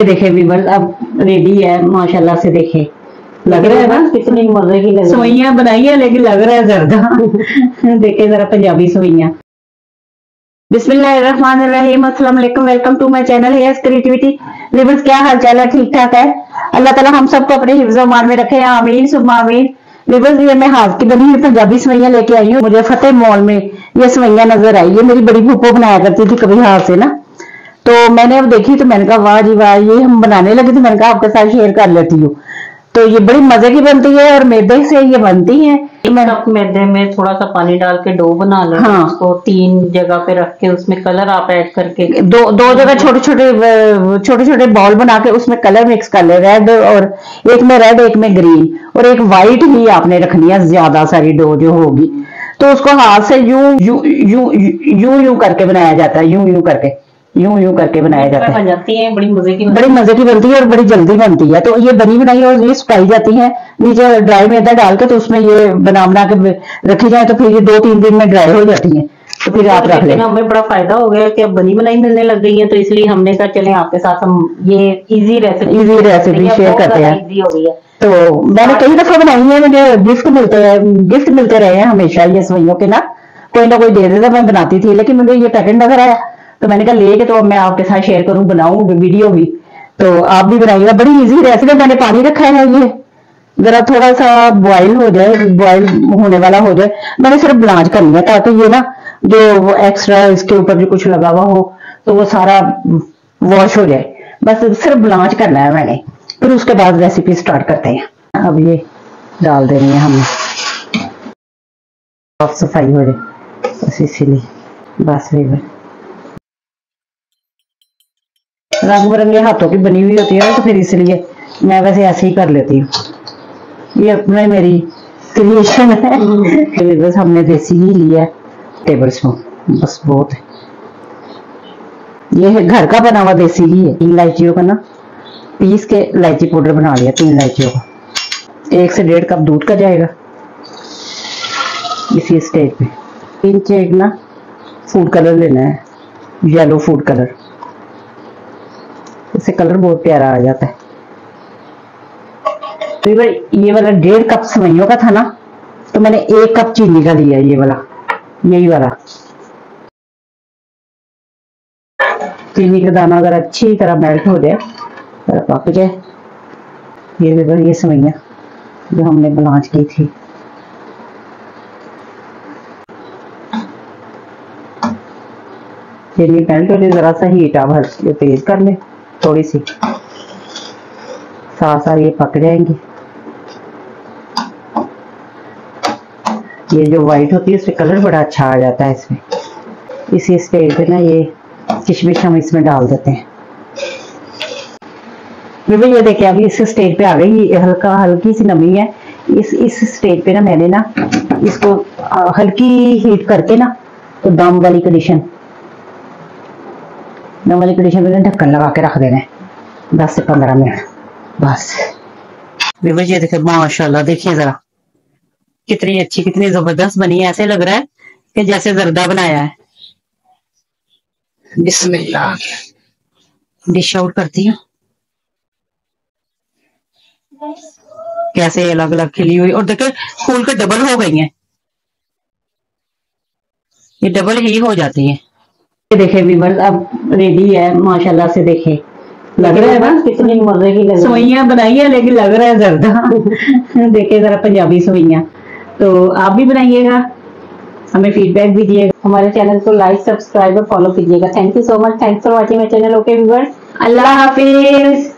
देखे व्यूअर्स, अब रेडी है माशाल्लाह से। देखे लग रहा है ना कितनी मजे की लग सवैयां बनाई है, लेकिन लग रहा है जर्दा। देखे जरा पंजाबी सवैयां। बिस्मिल्लाहिर्रहमानिर्रहीम, अस्सलाम वालेकुम, welcome to my channel here's creativity. Viewers क्या हाल चाल है? ठीक ठाक है? अल्लाह ताला हम सबको अपने हिफ्ज़ व ईमान में रखे, आमीन सुम्मा आमीन। व्यूअर्स ये मैं हाथ की बनी हुई पंजाबी सवैयां लेके आई हूँ। मुझे फतेह मॉल में ये सवैयां नजर आई। ये मेरी बड़ी फूफो बनाया करती थी कभी हाथ से ना, तो मैंने अब देखी तो मैंने कहा वाह जी वाह, ये हम बनाने लगे, तो मैंने कहा आपके साथ शेयर कर लेती हूँ। तो ये बड़ी मजे की बनती है और मैदे से ये बनती है। कप मैदे में थोड़ा सा पानी डाल के डो बना लें। हाँ। उसको 3 जगह पे रख के उसमें कलर आप ऐड करके दो जगह छोटे छोटे बॉल बना के उसमें कलर मिक्स कर ले, रेड, और एक में रेड एक में ग्रीन और एक व्हाइट ही आपने रखनी है, ज्यादा सारी डो जो होगी। तो उसको हाथ से यूं यूं यूं यूं यूं करके बनाया जाता है, यूं यूं करके बनाया जाता है। बन जाती है, बड़ी मजे की बनती है और बड़ी जल्दी बनती है। तो ये बनी बनाई और ये सुखाई जाती है नीचे ड्राई मैदा डाल के, तो उसमें ये बना के रखी जाए तो फिर ये 2-3 दिन में ड्राई हो जाती है। तो फिर आप रख लें। हमें बड़ा फायदा हो गया कि अब बनी बनाई मिलने लग गई है, तो इसलिए हमने कहा चलें आपके साथ हम ये इजी रेसिपी शेयर करते हैं। इजी हो गई है। तो मैंने कई दफा बनाई है, मुझे गिफ्ट मिलते रहे हैं हमेशा ये सवैयों के ना कोई दे देता, मैं बनाती थी, लेकिन मुझे ये पैकेट नजर आया तो मैंने कहा लेके तो मैं आपके साथ शेयर करूं, बनाऊं वीडियो भी, तो आप भी बनाइएगा। बड़ी इजी रेसिपी। मैंने पानी रखा है, ये जरा थोड़ा सा बॉईल हो जाए, बॉईल होने वाला हो जाए। मैंने सिर्फ ब्लांच करनी है ताकि ये ना जो एक्स्ट्रा इसके ऊपर जो कुछ लगा हुआ हो तो वो सारा वॉश हो जाए। बस सिर्फ ब्लांच करना है मैंने, फिर उसके बाद रेसिपी स्टार्ट करते हैं। अब ये डाल देनी है हमने, साफ सफाई हो जाए बस इसीलिए। बस रंग बिरंगे हाथों की बनी हुई होती है ना, तो फिर इसलिए मैं वैसे ऐसे ही कर लेती हूँ। ये अपने मेरी क्रिएशन है। बस हमने देसी घी लिया है, टेबल स्पून, बस बहुत है। ये है घर का बना हुआ देसी घी है। 3 इलायचियों का ना पीस के इलायची पाउडर बना लिया, 3 इलायचियों का। 1 से 1.5 कप दूध का जाएगा इसी स्टेज पे। 3 चेक ना फूड कलर लेना है, येलो फूड कलर, इससे कलर बहुत प्यारा आ जाता है। तो ये वाला 1.5 कप सवैयों का था ना, तो मैंने 1 कप चीनी का लिया, ये वाला, यही वाला। चीनी का दाना अगर अच्छी तरह मेल्ट हो जाए, पक जाए, ये सवैयां जो हमने ब्लांच की थी, चीनी मेल्ट हो जाए, जरा सा हीट आप तेज कर ले थोड़ी सी, साथ साथ ये पक जाएंगी। ये जो व्हाइट होती है उससे कलर बड़ा अच्छा आ जाता है इसमें। इसी स्टेज पे ना ये किशमिश हम इसमें डाल देते हैं। ये देखिए अभी इस स्टेज पे आ गई, हल्की सी नमी है। इस स्टेज पे ना मैंने ना इसको हल्की हीट करके ना, तो दम वाली कंडीशन में ढक्कन लगा के रख देना है 10 से 15 मिनट बस। ये देखिए माशाल्लाह, देखिए जरा कितनी अच्छी, कितनी जबरदस्त बनी है। ऐसे लग रहा है कि जैसे जर्दा बनाया है। बिस्मिल्लाह, डिश आउट करती हूँ। कैसे अलग अलग खिली हुई, और देखो फूल के डबल हो गई हैं, ये डबल ही हो जाती है। देखे व्यूअर्स, अब रेडी है माशाल्लाह से। देखे लग रहा है ना कितनी मजे की सवैयां बनाई है, लेकिन लग रहा है जर्दा। देखे जरा पंजाबी सवैयां। तो आप भी बनाइएगा, हमें फीडबैक दीजिएगा। हमारे चैनल को लाइक, सब्सक्राइब और फॉलो कीजिएगा। Thank you so much. Thanks for watching my channel. Okay viewers, Allah Hafiz.